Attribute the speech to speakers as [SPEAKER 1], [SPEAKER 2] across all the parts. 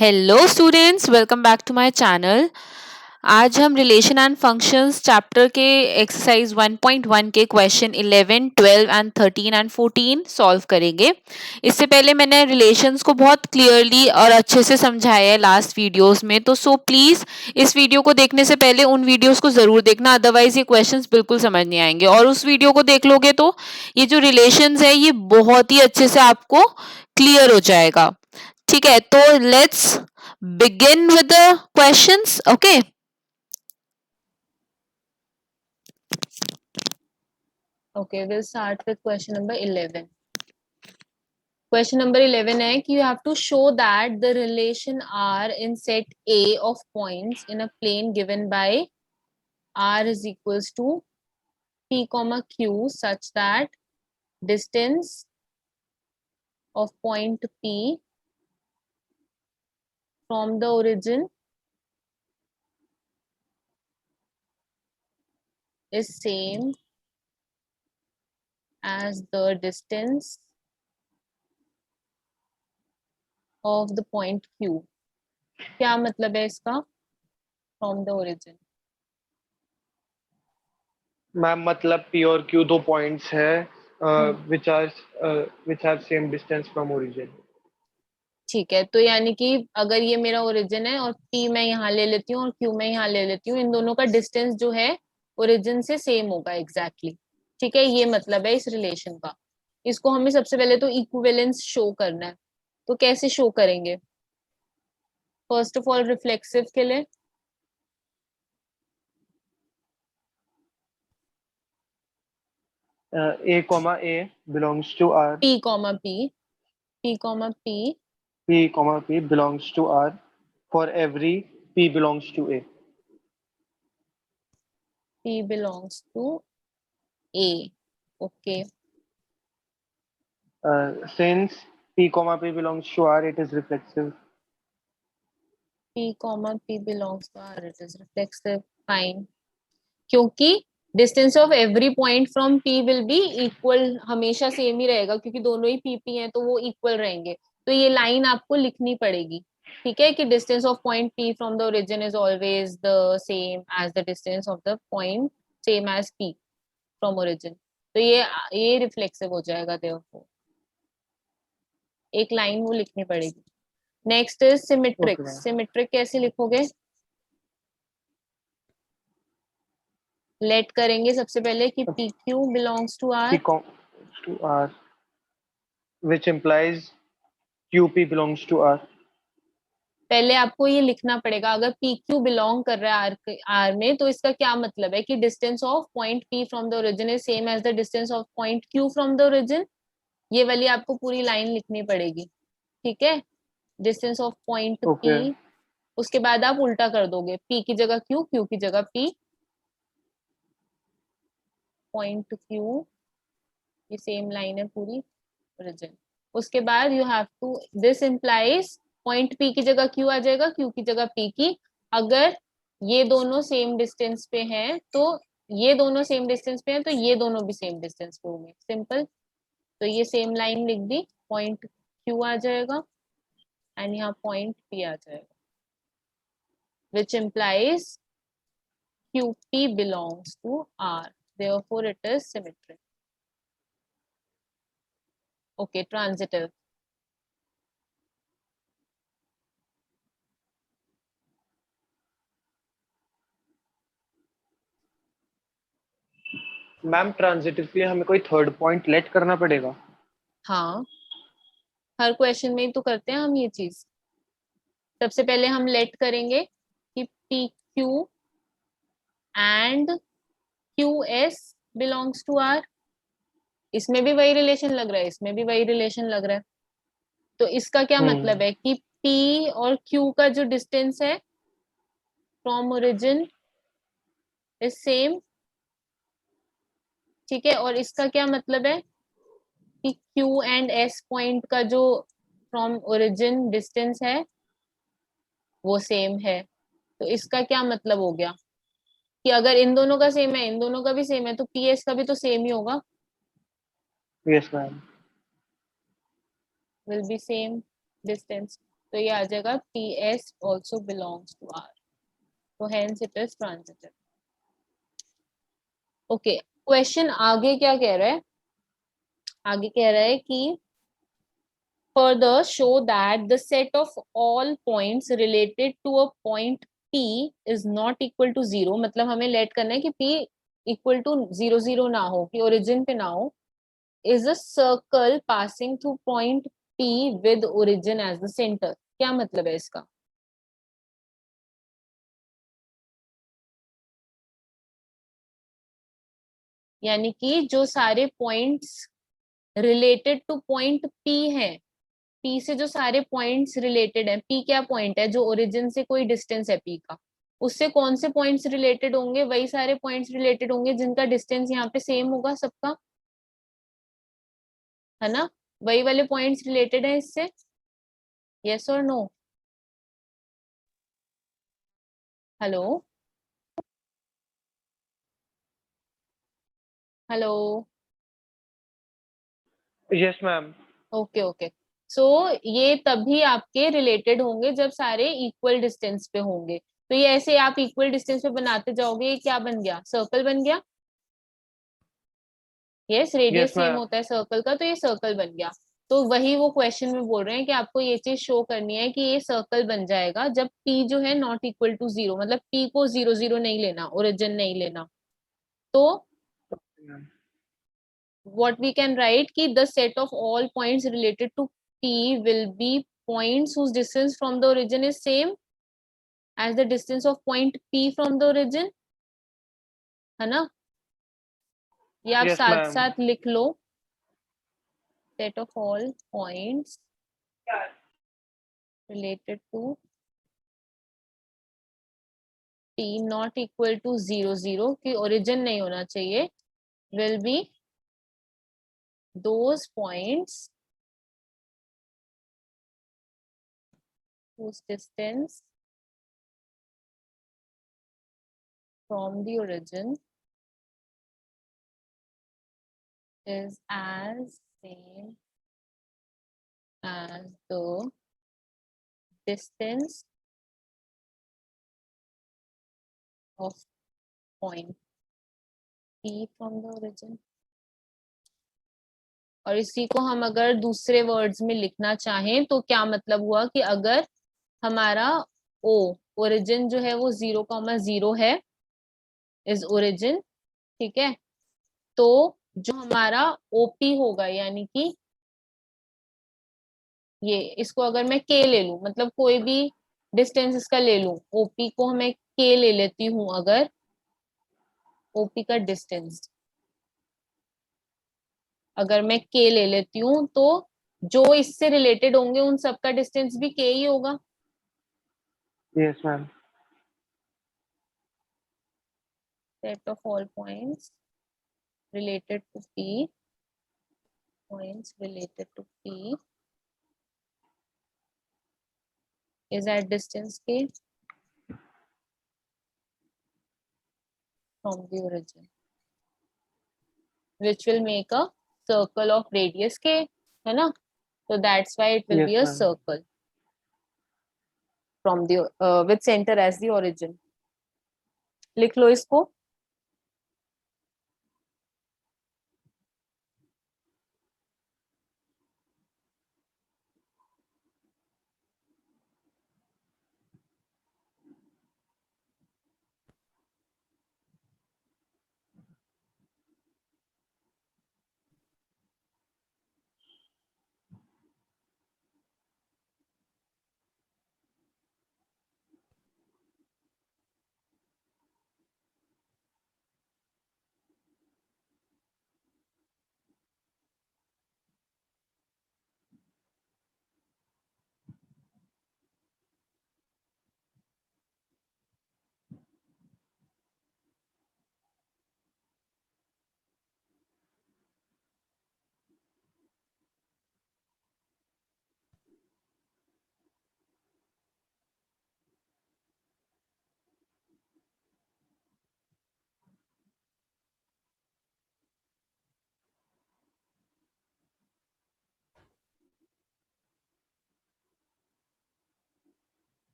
[SPEAKER 1] Hello students, welcome back to my channel. आज हम relation and functions chapter के exercise 1.1 के क्वेश्चन 11, 12 एंड 13 एंड 14 सॉल्व करेंगे। इससे पहले मैंने रिलेशंस को बहुत क्लियरली और अच्छे से समझाया है लास्ट वीडियोस में, तो प्लीज़ इस वीडियो को देखने से पहले उन वीडियोस को ज़रूर देखना, अदरवाइज ये क्वेश्चंस बिल्कुल समझ नहीं आएंगे। और उस वीडियो को देख लोगे तो ये जो रिलेशंस है ये बहुत ही अच्छे से आपको क्लियर हो जाएगा। ठीक है, तो let's begin with the questions. Okay, we'll start with question number 11. Question number 11 है कि you have to show that the relation R in set A of points in a plane given by R is equals to P comma Q such that distance of point P from the origin is same as the distance of the point Q. क्या मतलब है इसका? From the origin.
[SPEAKER 2] Ma'am मतलब P और Q दो points है which have same distance from origin.
[SPEAKER 1] ठीक है, तो यानी कि अगर ये मेरा ओरिजिन है और P मैं यहाँ ले लेती हूँ और Q मैं यहाँ ले लेती हूँ, इन दोनों का डिस्टेंस जो है ओरिजिन से सेम होगा एग्जैक्टली। ठीक है, ये मतलब है इस रिलेशन का। इसको हमें सबसे पहले तो इक्विवेलेंस शो करना है, तो कैसे शो करेंगे? फर्स्ट ऑफ ऑल रिफ्लेक्सिव के लिए
[SPEAKER 2] A comma A belongs to R.
[SPEAKER 1] P comma P, P comma P,
[SPEAKER 2] P comma P belongs to R for every P belongs to A.
[SPEAKER 1] P belongs to A. Okay.
[SPEAKER 2] Since P comma P belongs to R, it is reflexive.
[SPEAKER 1] P comma P belongs to R, it is reflexive. Fine. क्योंकि distance of every point from P will be equal, हमेशा same ही रहेगा क्योंकि दोनों ही PP हैं तो वो equal रहेंगे। तो ये लाइन आपको लिखनी पड़ेगी, ठीक है, कि distance of point P from the origin is always the same as the distance of the point same as P from origin. तो ये रिफ्लेक्सिव हो जाएगा, देयरफॉर एक लाइन वो लिखनी पड़ेगी। Next is symmetric. सिमेट्रिक कैसे लिखोगे? लेट करेंगे सबसे पहले कि PQ belongs to R,
[SPEAKER 2] P belongs to R, which implies QP belongs to R.
[SPEAKER 1] पहले आपको ये लिखना पड़ेगा। अगर PQ बिलोंग कर रहा है R में, तो इसका क्या मतलब है कि distance of point P from the origin is same as the distance of point Q from the origin. ये वाली आपको पूरी लाइन लिखनी पड़ेगी, ठीक है। डिस्टेंस ऑफ पॉइंट P, उसके बाद आप उल्टा कर दोगे, P की जगह Q, Q की जगह P, पॉइंट Q, ये सेम लाइन है पूरी ओरिजिन। उसके बाद you have to, this implies point P की जगह Q आ जाएगा, Q की जगह P की। अगर ये दोनों सेम डिस्टेंस पे हैं तो ये दोनों सेम डिस्टेंस पे हैं तो ये दोनों भी सेम डिस्टेंस पे होंगे, सिंपल। तो ये सेम लाइन लिख दी, पॉइंट Q आ जाएगा एंड यहाँ पॉइंट P आ जाएगा, which implies QP belongs to R, therefore it is symmetric. Okay, transitive.
[SPEAKER 2] Ma'am transitive के लिए हमें कोई थर्ड पॉइंट लेट करना पड़ेगा?
[SPEAKER 1] हाँ, हर क्वेश्चन में ही तो करते हैं हम ये चीज। सबसे पहले हम लेट करेंगे कि PQ and QS belongs to R। इसमें भी वही रिलेशन लग रहा है, इसमें भी वही रिलेशन लग रहा है। तो इसका क्या मतलब है कि P और Q का जो डिस्टेंस है फ्रॉम ओरिजिन इज सेम, ठीक है। और इसका क्या मतलब है कि Q एंड S पॉइंट का जो फ्रॉम ओरिजिन डिस्टेंस है वो सेम है। तो इसका क्या मतलब हो गया कि अगर इन दोनों का सेम है, इन दोनों का भी सेम है, तो PS का भी तो सेम ही होगा,
[SPEAKER 2] yes ma'am.
[SPEAKER 1] Will be same distance. तो ये आ जाएगा PS also belongs to R. तो hence it is transitive. Okay, question आगे क्या कह रहा है? आगे कह रहा है कि further show that the set of all points related to a point P is not equal to 0. मतलब हमें लेट करना है कि P equal to 0 ना हो, कि origin पे ना हो. Is a circle passing through point P with origin as the center. क्या मतलब है इसका? यानी कि जो सारे points related two point P हैं, P से जो सारे पॉइंट्स रिलेटेड हैं, P क्या पॉइंट है? जो ओरिजिन से कोई डिस्टेंस है P का, उससे कौन से पॉइंट्स रिलेटेड होंगे? वही सारे पॉइंट्स रिलेटेड होंगे जिनका डिस्टेंस यहाँ पे सेम होगा सबका, है ना? वही वाले पॉइंट्स रिलेटेड है इससे, यस और no? Hello hello.
[SPEAKER 2] Yes, ma'am.
[SPEAKER 1] Okay okay. So ये तभी आपके रिलेटेड होंगे जब सारे इक्वल डिस्टेंस पे होंगे. तो ये ऐसे आप इक्वल डिस्टेंस पे बनाते जाओगे, ये क्या बन गया? सर्कल बन गया. Yes, radius
[SPEAKER 2] Yes,
[SPEAKER 1] same
[SPEAKER 2] ma'am.
[SPEAKER 1] होता है सर्कल का, तो ये सर्कल बन गया. तो वही वो क्वेश्चन में बोल रहे हैं कि आपको ये चीज शो करनी है कि ये सर्कल बन जाएगा जब P जो है नॉट इक्वल टू 0, मतलब P को 0 नहीं लेना, ओरिजिन नहीं लेना. तो what we can write कि the set of all points related to P will be points whose distance from the origin is same as the distance of point P from the origin, है ना? ये आप
[SPEAKER 2] Yes,
[SPEAKER 1] साथ
[SPEAKER 2] ma'am.
[SPEAKER 1] साथ लिख लो. set of all points related to P not equal to 0 कि origin नहीं होना चाहिए, will be those points whose distance from the origin is as same as the distance of point P from the origin. और इसी को हम अगर दूसरे वर्ड्स में लिखना चाहें तो क्या मतलब हुआ कि अगर हमारा O ओरिजिन जो है वो 0,0 है, इज ओरिजिन, ठीक है, तो जो हमारा OP होगा, यानी कि ये, इसको अगर मैं K ले लूं, मतलब कोई भी डिस्टेंस इसका ले लूं, OP को मैं K ले लेती हूं, अगर OP का डिस्टेंस अगर मैं K ले लेती हूँ, तो जो इससे रिलेटेड होंगे उन सबका डिस्टेंस भी K ही होगा.
[SPEAKER 2] Yes, ma'am.
[SPEAKER 1] set of all points related to P is at distance K from the origin, which will make a circle of radius K, है ना? So that's why it will
[SPEAKER 2] Yes,
[SPEAKER 1] be a
[SPEAKER 2] ma'am.
[SPEAKER 1] circle from the with center as the origin. लिख लो इसको.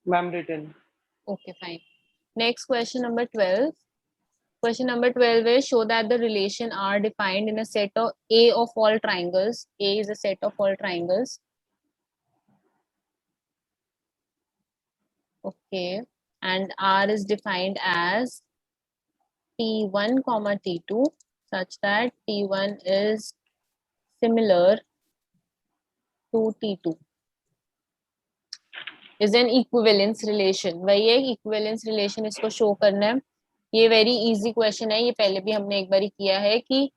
[SPEAKER 2] Ma'am written.
[SPEAKER 1] Okay, fine. Next question number 12. Question number 12 is show that the relation R defined in a set of A of all triangles. A is a set of all triangles. Okay. And R is defined as T1 comma T2 such that T1 is similar to T2 is an equivalence relation. वही है equivalence relation, इसको show करना है. ये very easy question है, ये पहले भी हमने एक बारी किया है कि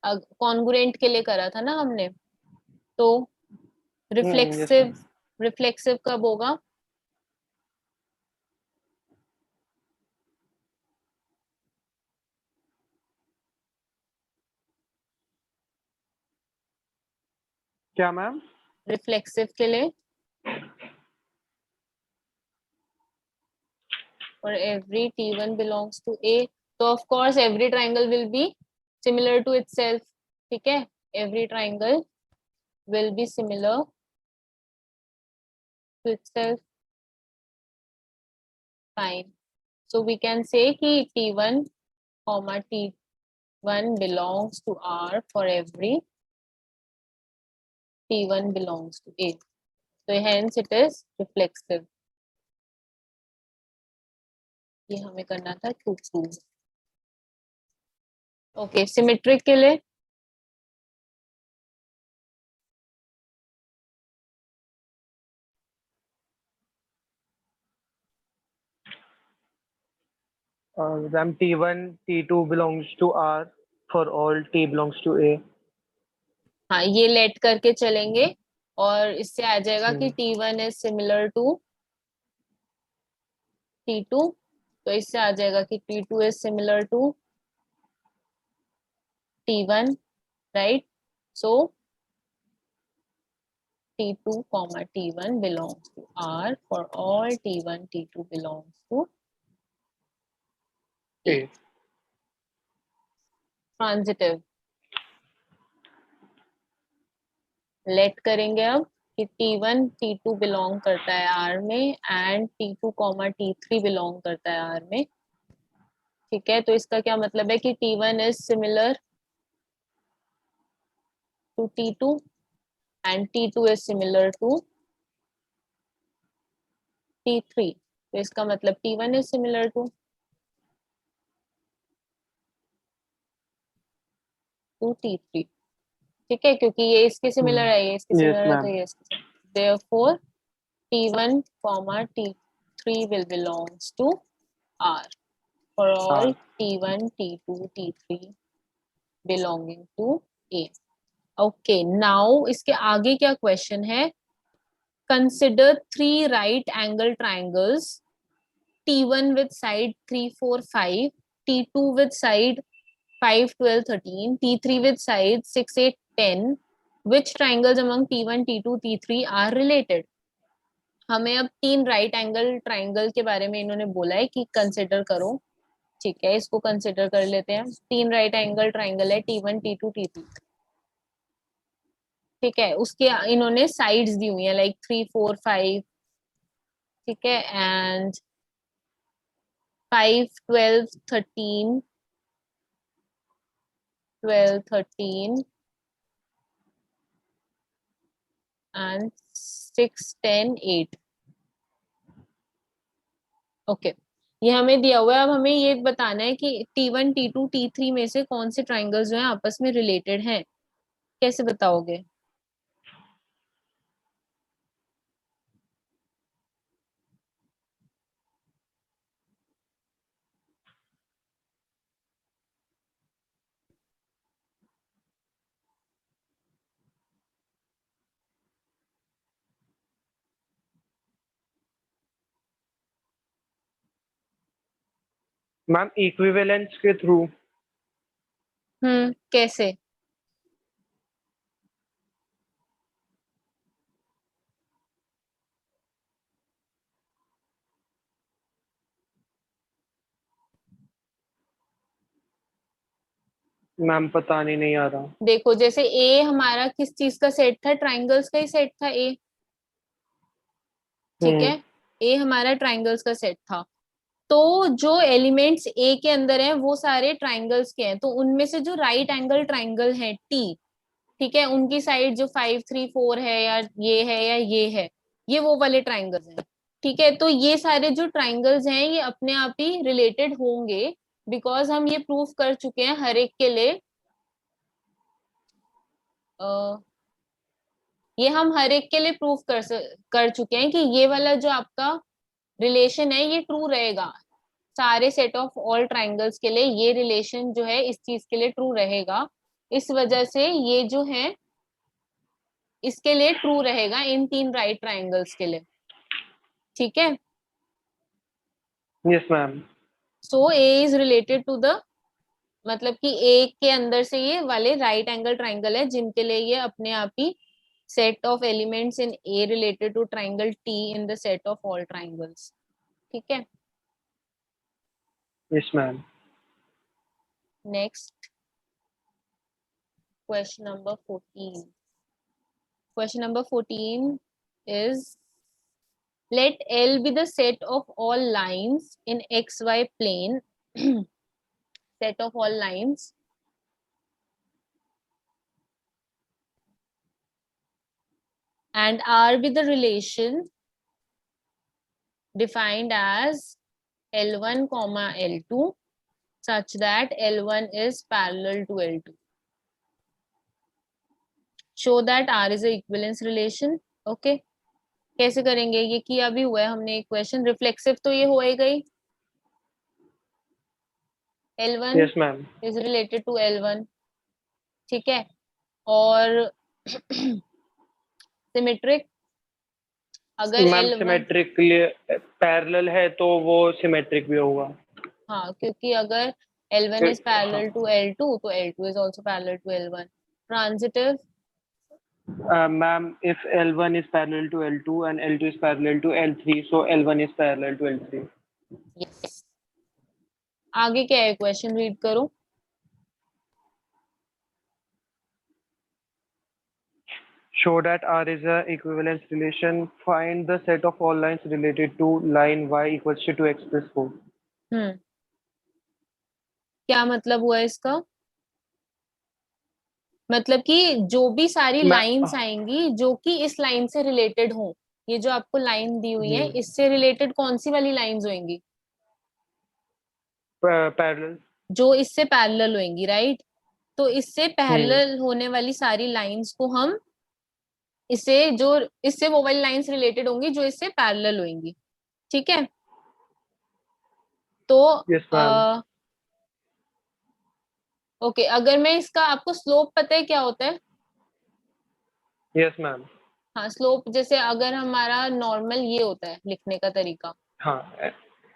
[SPEAKER 1] कॉन्ग्रुएंट के लिए करा था ना हमने. तो
[SPEAKER 2] yes
[SPEAKER 1] रिफ्लेक्सिव
[SPEAKER 2] ma'am.
[SPEAKER 1] रिफ्लेक्सिव कब होगा?
[SPEAKER 2] क्या मैम?
[SPEAKER 1] रिफ्लेक्सिव के लिए for every T1 belongs to A, so of course every triangle will be similar to itself. ठीक है, every triangle will be similar to itself. Fine. So we can say कि T1 comma T1 belongs to R for every T1 belongs to A. So hence it is reflexive. ये हमें करना था 2 2. Okay, symmetric के लिए
[SPEAKER 2] Then T1, T2 belongs to R for all T belongs to A.
[SPEAKER 1] हाँ, ये late करके चलेंगे और इससे आ जाएगा कि T1 is similar to T2, तो इससे आ जाएगा कि T2 is similar to T1, right? So T2 comma T1 belongs to R for all T1 T2 belongs to A. Transitive let करेंगे अब कि T1 T2 बिलोंग करता है R में and T2 comma T3 belong करता है R में. ठीक है, तो इसका क्या मतलब है कि T1 is similar to T2 and T2 is similar to T3. तो इसका मतलब T1 is similar to T3. ठीक है, क्योंकि ये इसके सिमिलर है, ये इसके
[SPEAKER 2] Yes
[SPEAKER 1] सिमिलर है, तो
[SPEAKER 2] ma'am.
[SPEAKER 1] ये इसके similar. Therefore T1 comma T3 will belongs to R for all
[SPEAKER 2] R.
[SPEAKER 1] T1 T2 T3 belonging to A. Okay, now इसके आगे क्या क्वेश्चन है? Consider 3 right angle triangles, T1 with side 3 4 5, T2 with side 5 12 13, T3 with side 6 8 10. Which triangles among T1 T2 T3 are related? हमें अब 3 right angle triangle के बारे में इन्होंने बोला है कि कंसिडर करो. ठीक है, इसको कंसिडर कर लेते हैं. 3 राइट एंगल ट्राइंगल है T1 T2 T3. ठीक है, उसके इन्होंने साइड्स दी हुई है लाइक 3 4 5. ठीक है, एंड 5 12 13 12 13 and 6 10 8. ओके, ये हमें दिया हुआ है. अब हमें ये बताना है कि T1 T2 T3 में से कौन से ट्राइंगल्स जो हैं आपस में रिलेटेड हैं. कैसे बताओगे?
[SPEAKER 2] मैम इक्विवेलेंस के थ्रू.
[SPEAKER 1] कैसे?
[SPEAKER 2] मैम पता नहीं आ रहा.
[SPEAKER 1] देखो, जैसे ए हमारा किस चीज का सेट था? ट्राइंगल्स का ही सेट था ए. ठीक है, ए हमारा ट्राइंगल्स का सेट था, तो जो एलिमेंट्स ए के अंदर हैं वो सारे ट्राइंगल्स के हैं, तो उनमें से जो राइट एंगल ट्राइंगल है टी, ठीक है, उनकी साइड जो 5 3 4 है या ये है, ये वो वाले ट्राइंगल्स हैं। ठीक है, तो ये सारे जो ट्राइंगल्स हैं ये अपने आप ही रिलेटेड होंगे, बिकॉज हम ये प्रूफ कर चुके हैं हर एक के लिए। ये हम हर एक के लिए प्रूफ कर चुके हैं कि ये वाला जो आपका रिलेशन है ये ट्रू रहेगा, सारे सेट ऑफ ऑल ट्राइंगल्स के लिए ये रिलेशन जो है इस चीज के लिए ट्रू रहेगा। इस वजह से ये जो है इसके लिए ट्रू रहेगा इन तीन राइट ट्राइंगल्स के लिए। ठीक है,
[SPEAKER 2] yes ma'am.
[SPEAKER 1] So A is related to the, मतलब कि ए के अंदर से ये वाले राइट एंगल ट्राइंगल है जिनके लिए ये अपने आप ही set of elements in a related to triangle T in the set of all triangles. ठीक है,
[SPEAKER 2] yes ma'am.
[SPEAKER 1] Next question number 14। Question number 14 is, let L be the set of all lines in XY plane, set of all lines and R be the relation defined as L1 comma L2 such that L1 is parallel to L2. Show that R is a equivalence relation. Okay, कैसे करेंगे, ये किया भी हुआ है हमने एक question, reflexive तो ये हो ही गई, L1
[SPEAKER 2] yes ma'am.
[SPEAKER 1] is related to L1, ठीक है, और सिमेट्रिक, अगर
[SPEAKER 2] मैम
[SPEAKER 1] L1,
[SPEAKER 2] सिमेट्रिक पैरेलल है तो वो सिमेट्रिक भी होगा।
[SPEAKER 1] हाँ क्योंकि अगर L1 is
[SPEAKER 2] हाँ
[SPEAKER 1] parallel to L2 तो L2 is also parallel to L1। Transitive,
[SPEAKER 2] ma'am, if L1 is parallel to L2 and L2 is parallel to L3, so L1 is parallel to L3.
[SPEAKER 1] Yes. आगे क्या है question, read करो।
[SPEAKER 2] Show that R is a equivalence relation. Find the set of all lines related to line y equals to 2x plus 4.
[SPEAKER 1] क्या मतलब हुआ इसका, मतलब कि जो भी सारी
[SPEAKER 2] मैं
[SPEAKER 1] लाइंस आएंगी जो कि इस लाइन से रिलेटेड हो, ये जो आपको लाइन दी हुई है इससे रिलेटेड कौन सी वाली लाइंस होंगी,
[SPEAKER 2] पैरेलल।
[SPEAKER 1] जो इससे पैरेलल होंगी, राइट। तो इससे पैरेलल होने वाली सारी लाइंस को हम इससे जो इससे वो वाली लाइंस रिलेटेड होंगी जो इससे पैरेलल होंगी। ठीक है, तो
[SPEAKER 2] यस मैम।
[SPEAKER 1] ओके, अगर मैं इसका, आपको स्लोप पता है क्या होता है।
[SPEAKER 2] Yes ma'am.
[SPEAKER 1] हाँ, स्लोप जैसे अगर हमारा नॉर्मल ये होता है लिखने का तरीका,
[SPEAKER 2] हाँ।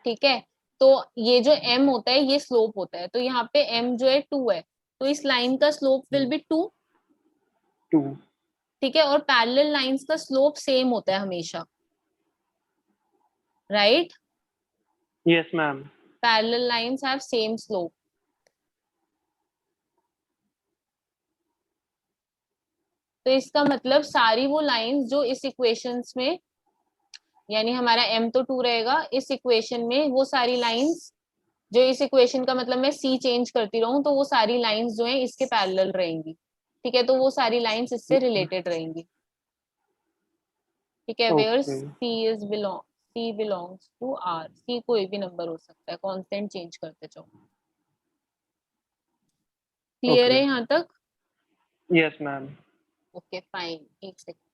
[SPEAKER 1] ठीक है, तो ये जो m होता है ये स्लोप होता है, तो यहाँ पे m जो है 2 है, तो इस लाइन का स्लोप विल बी 2।
[SPEAKER 2] 2।
[SPEAKER 1] ठीक है, और पैरेलल लाइंस का स्लोप सेम होता है हमेशा, right.
[SPEAKER 2] Yes ma'am.
[SPEAKER 1] Parallel lines have same slope. तो इसका मतलब सारी वो लाइंस जो इस इक्वेशंस में, यानी हमारा m तो 2 रहेगा, इस इक्वेशन में वो सारी लाइंस जो इस इक्वेशन का मतलब मैं c चेंज करती रहूं तो वो सारी लाइंस जो है इसके पैरेलल रहेंगी। ठीक है, तो वो सारी लाइंस इससे रिलेटेड रहेंगी। ठीक है, where
[SPEAKER 2] okay.
[SPEAKER 1] C belongs to R, C कोई भी नंबर हो सकता है, कांस्टेंट चेंज करते जाओ। क्लियर है
[SPEAKER 2] ओके।
[SPEAKER 1] यहाँ तक।
[SPEAKER 2] Yes ma'am.
[SPEAKER 1] ओके फाइन, एक सेकंड।